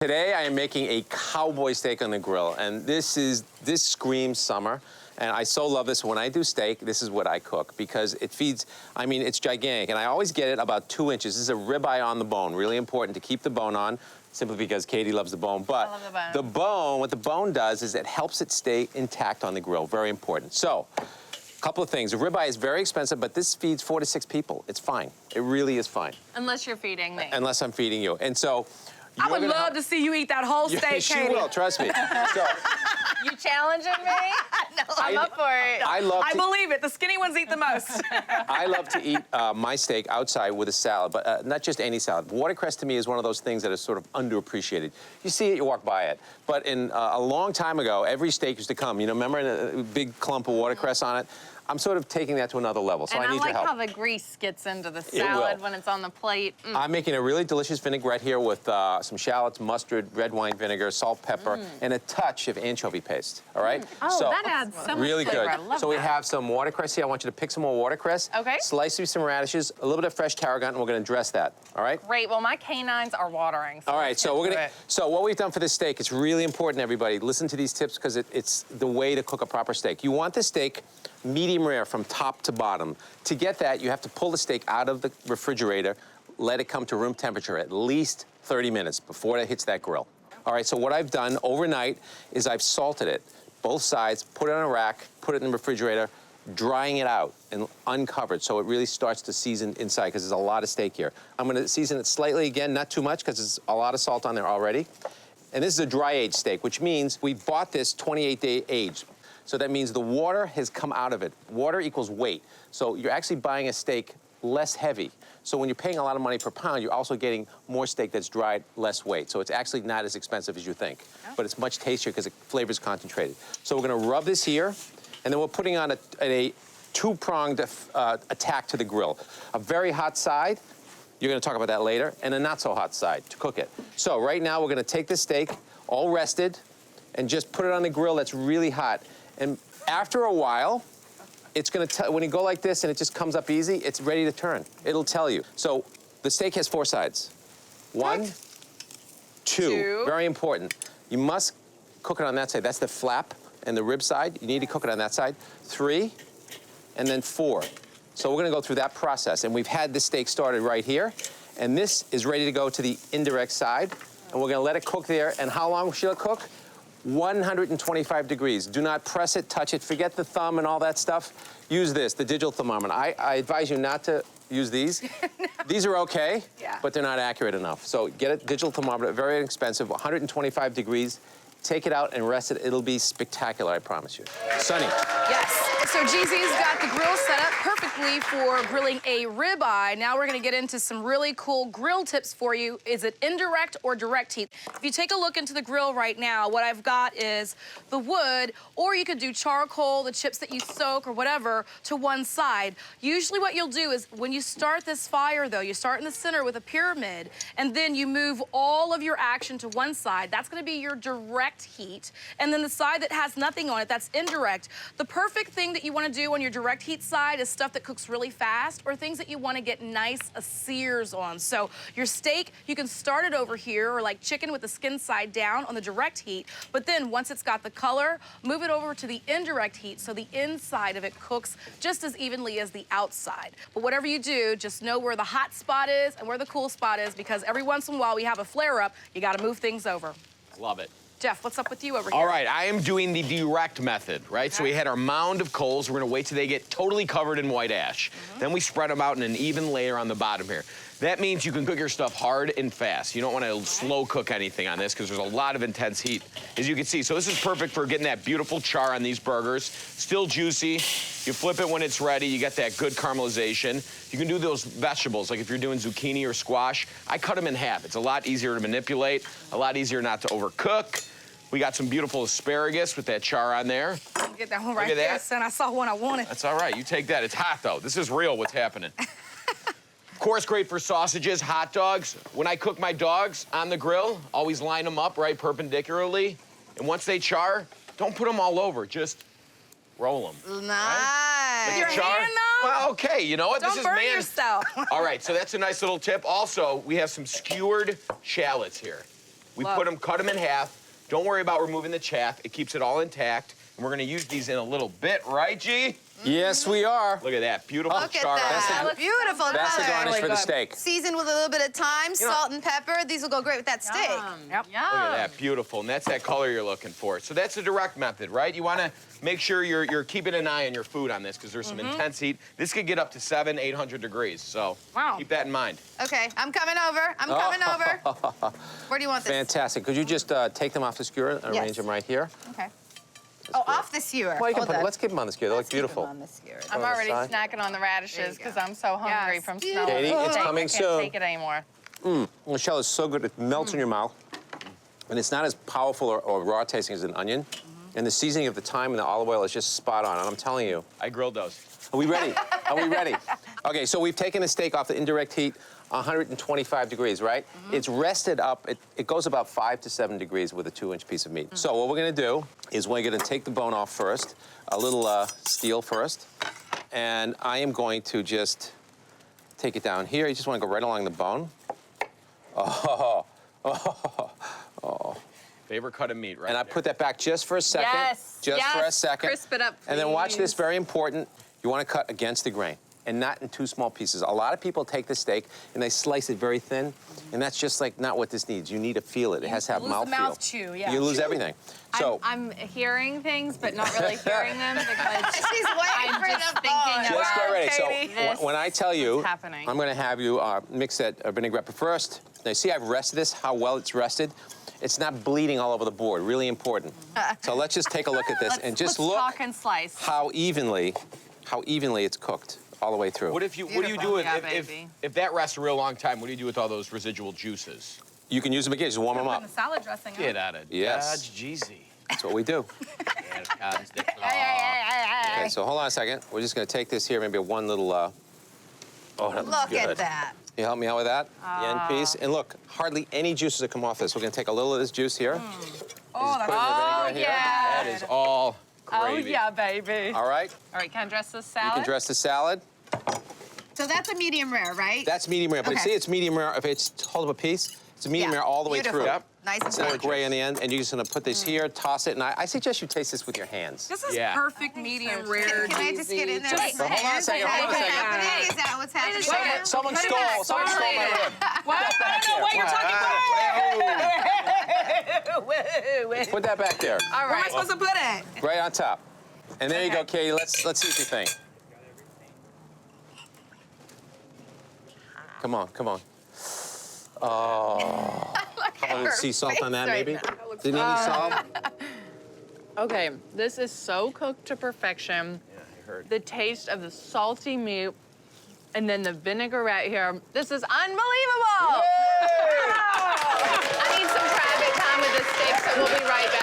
Today I am making a cowboy steak on the grill, and this screams summer. And I so love this. When I do steak, this is what I cook because it feeds, I mean, it's gigantic. And I always get it about 2 inches. This is a ribeye on the bone. Really important to keep the bone on, simply because Katie loves the bone. But I love the bone. the bone, what the bone does is it helps it stay intact on the grill. Very important. So, a couple of things. The ribeye is very expensive, but this feeds 4 to 6 people. It's fine. It really is fine. Unless you're feeding me. Unless I'm feeding you. And so, I would love to see you eat that whole steak, she Katie. will, trust me. So, You challenging me? No, I'm up for it. I believe it. The skinny ones eat the most. I love to eat my steak outside with a salad, but not just any salad. Watercress to me is one of those things that is sort of underappreciated. You see it, you walk by it. But in a long time ago, every steak used to come. You know, remember a big clump of watercress on it? I'm sort of taking that to another level, so and I need your help. I like how the grease gets into the salad when it's on the plate. I'm making a really delicious vinaigrette here with some shallots, mustard, red wine vinegar, salt, pepper, and a touch of anchovy paste, all right? Oh, so, that adds so much really flavor. good. I love so we that. have some watercress here. I want you to pick some more watercress. Okay. Slice through some radishes, a little bit of fresh tarragon, and we're gonna dress that, all right? Great. Well, my canines are watering. So All right, so we're gonna. So what we've done for this steak, it's really important, everybody. Listen to these tips because it's the way to cook a proper steak. You want the steak medium rare from top to bottom. To get that, you have to pull the steak out of the refrigerator, let it come to room temperature at least 30 minutes before it hits that grill. All right, so what I've done overnight is I've salted it, both sides, put it on a rack, put it in the refrigerator, drying it out and uncovered so it really starts to season inside because there's a lot of steak here. I'm gonna season it slightly again, not too much because there's a lot of salt on there already. And this is a dry aged steak, which means we bought this 28-day aged. So that means the water has come out of it. Water equals weight. So you're actually buying a steak less heavy. So when you're paying a lot of money per pound, you're also getting more steak that's dried, less weight. So it's actually not as expensive as you think. Oh. But it's much tastier because the flavor is concentrated. So we're gonna rub this here, and then we're putting on a two-pronged attack to the grill. A very hot side, you're gonna talk about that later, and a not so hot side to cook it. So right now we're gonna take this steak, all rested, and just put it on the grill that's really hot. And after a while, it's gonna tell, when you go like this and it just comes up easy, it's ready to turn. It'll tell you. So the steak has 4 sides. 1, 2, very important. You must cook it on that side. That's the flap and the rib side. You need to cook it on that side. 3, and then 4. So we're gonna go through that process. And we've had this steak started right here. And this is ready to go to the indirect side. And we're gonna let it cook there. And how long should it cook? 125 degrees. Do not press it, touch it. Forget the thumb and all that stuff. Use this, the digital thermometer. I advise you not to use these. These are okay, but they're not accurate enough. So get a digital thermometer, very inexpensive, 125 degrees. Take it out and rest it. It'll be spectacular, I promise you. Sunny. Yes. So GZ's got the grill set up perfectly for grilling a ribeye. Now we're gonna get into some really cool grill tips for you. Is it indirect or direct heat? If you take a look into the grill right now, what I've got is the wood, or you could do charcoal, the chips that you soak or whatever, to one side. Usually what you'll do is when you start this fire though, you start in the center with a pyramid, and then you move all of your action to one side. That's gonna be your direct heat. And then the side that has nothing on it, that's indirect. The perfect thing that you want to do on your direct heat side is stuff that cooks really fast or things that you want to get nice sears on. So your steak, you can start it over here, or like chicken with the skin side down on the direct heat, but then once it's got the color, move it over to the indirect heat so the inside of it cooks just as evenly as the outside. But whatever you do, just know where the hot spot is and where the cool spot is, because every once in a while we have a flare up, you got to move things over. Love it. Jeff, what's up with you over here? All right, I am doing the direct method, right? Okay. So we had our mound of coals. We're gonna wait till they get totally covered in white ash. Then we spread them out in an even layer on the bottom here. That means you can cook your stuff hard and fast. You don't wanna slow cook anything on this because there's a lot of intense heat, as you can see. So this is perfect for getting that beautiful char on these burgers. Still juicy. You flip it when it's ready. You get that good caramelization. You can do those vegetables, like if you're doing zucchini or squash. I cut them in half. It's a lot easier to manipulate, a lot easier not to overcook. We got some beautiful asparagus with that char on there. Get that one right there, son. I saw one I wanted. That's all right. You take that. It's hot, though. This is real what's happening. Of course, great for sausages, hot dogs. When I cook my dogs on the grill, always line them up right perpendicularly. And once they char, don't put them all over. Just roll them. Nice. Right? Your hand, though? Well, okay. You know what? Don't burn yourself. All right, so that's a nice little tip. Also, we have some skewered shallots here. We Love. cut them in half. Don't worry about removing the chaff. It keeps it all intact. And we're gonna use these in a little bit, right, G? Yes, we are. Look at that, beautiful Look at star. that. Beautiful That's the color. garnish for the good. steak. Seasoned with a little bit of thyme, salt, and pepper. These will go great with that steak. Yep. Look at that, beautiful. And that's that color you're looking for. So that's the direct method, right? You wanna make sure you're keeping an eye on your food on this because there's some intense heat. This could get up to 700, 800 degrees. So Wow. keep that in mind. Okay, I'm coming over. I'm coming over. Where do you want this? Fantastic. Could you just take them off the skewer and Yes. arrange them right here? Okay. Oh, off the skewer. Well, you can Hold put, on. let's keep them on the skewer. They look Let's keep 'em beautiful. on the skewer. I'm on the already side. snacking on the radishes because I'm so hungry Yes. from smelling Katie, the it's steak. coming I soon. can't take it anymore. Michelle is so good. It melts in your mouth. And it's not as powerful or raw tasting as an onion. And the seasoning of the thyme and the olive oil is just spot on. And I'm telling you. I grilled those. Are we ready? Are we ready? Okay, so we've taken the steak off the indirect heat, 125 degrees, right? It's rested up. It goes about 5 to 7 degrees with a 2-inch piece of meat. So what we're gonna do is we're gonna take the bone off first, a little steel first, and I am going to just take it down here. You just wanna go right along the bone. Favorite cut of meat, right And I there. put that back just for a second. Yes, Just for a yes. second. Crisp it up, And then watch this, please. very important. You want to cut against the grain and not in too small pieces. A lot of people take the steak and they slice it very thin, and that's just like not what this needs. You need to feel it. It has to have lose the mouthfeel. mouth chew, yeah. You lose everything. So I'm hearing things, but not really hearing them because She's waiting I'm for just the thinking bone. of just get ready. Katie. So when I tell you, What's happening? I'm going to have you mix that vinaigrette. But first, now see I've rested this, how well it's rested. It's not bleeding all over the board. Really important. So let's just take a look at this and just let's look talk and slice. how evenly it's cooked all the way through. What do you do Beautiful. with, Yeah, if baby. that rests a real long time, what do you do with all those residual juices? You can use them again. Just warm them Put up. the salad dressing on. Get out of Yes. Dodge Jeezy. That's what we do. Okay, so hold on a second. We're just going to take this here, maybe one little. Oh, that looks Look good. at that. You help me out with that? The end piece. And look, hardly any juices that come off this. We're going to take a little of this juice here. Oh, that's Put it in the vinaigrette here. That is all Oh, gravy. yeah, baby. All right. All right, can I dress this You salad? can dress the salad. So that's a medium rare, right? That's medium rare. But Okay. see, it's medium rare. If it's hold up a piece, it's a medium Yeah, rare all the way beautiful. through. Yep. Nice and It's not gorgeous. gray in the end. And you're just going to put this here, toss it. And I suggest you taste this with your hands. This is Yeah. perfect medium rare. Can I just get in there? Just- But hold on a second. Hold on a What's second. happening? Is that what's happening? Someone stole my rib. What? I don't know what you're talking about. Put that back there. All Where am I right. supposed to put it? Right on top. And there you go, Katie. Let's see what you think. Come on, come on. Oh. A little sea salt on that, maybe? Didn't you need salt? Okay, this is so cooked to perfection. Yeah, I heard. The taste of the salty meat and then the vinaigrette here. This is unbelievable. I need some private time with the steak, so we'll be right back.